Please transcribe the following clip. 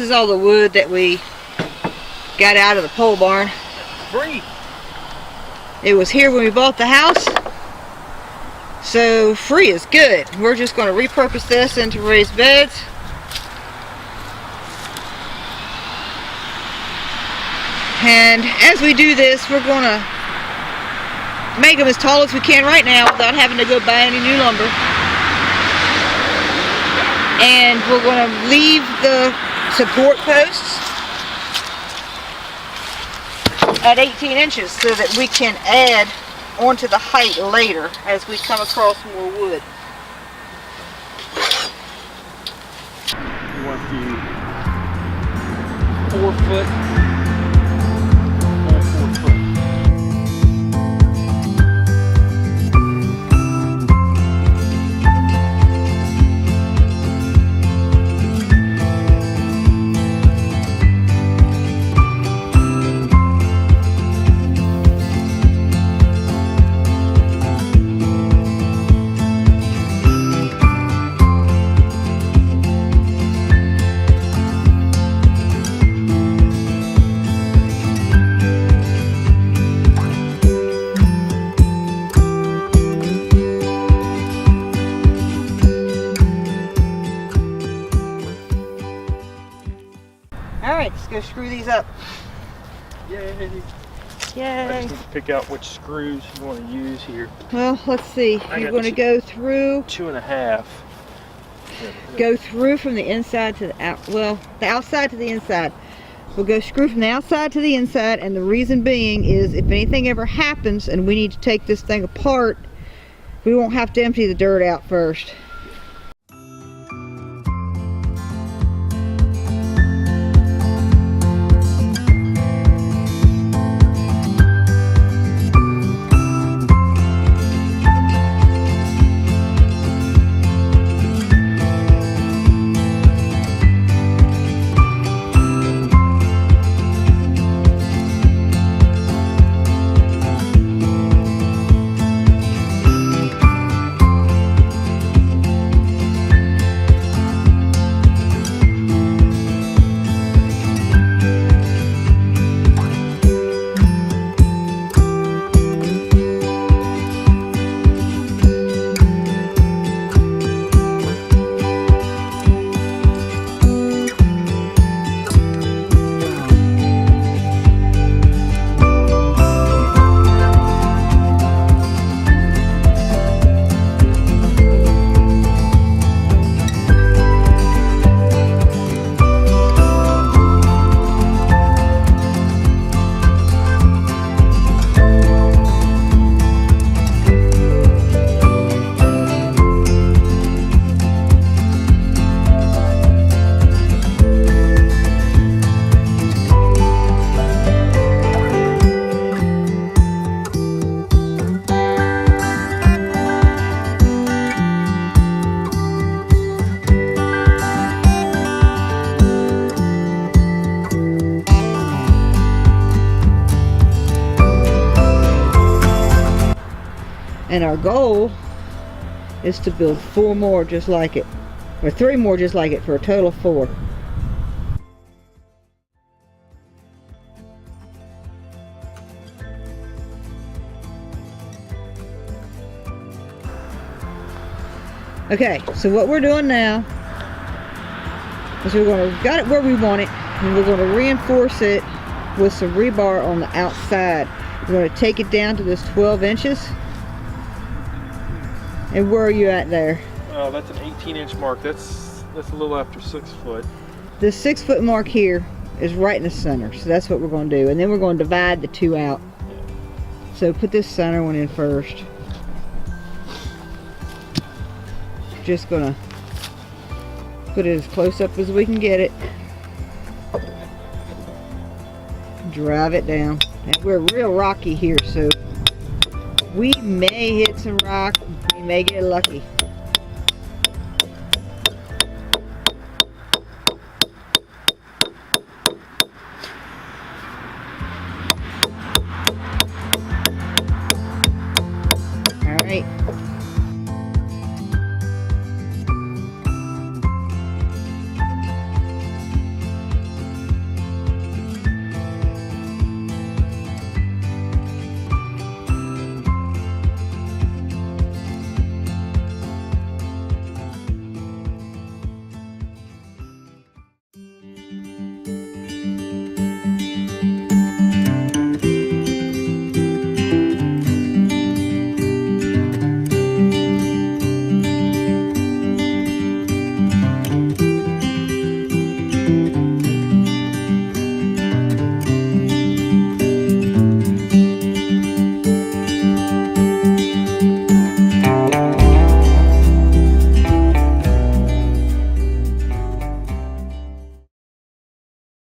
This is all the wood that we got out of the pole barn. Free. It was here when we bought the house, so free is good. We're just going to repurpose this into raised beds. And as we do this, we're going to make them as tall as we can right now without having to go buy any new lumber. And we're going to leave the support posts at 18 inches so that we can add onto the height later as we come across more wood. You want the 4 foot, all 4 foot. Alright, let's go screw these up. Yay! I Yay! just need to pick out which screws you want to use here. Well, let's see. You're going to go through. 2.5. Go through from the inside to the out. Well, the outside to the inside. We'll go screw from the outside to the inside, and the reason being is if anything ever happens and we need to take this thing apart, we won't have to empty the dirt out first. And our goal is to build 4 more just like it, or 3 more just like it, for a total of 4. Okay, so what we're doing now is we've got it where we want it, and we're going to reinforce it with some rebar on the outside. We're going to take it down to this 12 inches. And where are you at there? That's an 18-inch mark. That's a little after 6 foot. The 6 foot mark here is right in the center, so that's what we're going to do. And then we're going to divide the 2 out. So put this center one in first. Just gonna put it as close up as we can get it. Drive it down. And we're real rocky here, so we may hit some rock. We may get lucky. All right.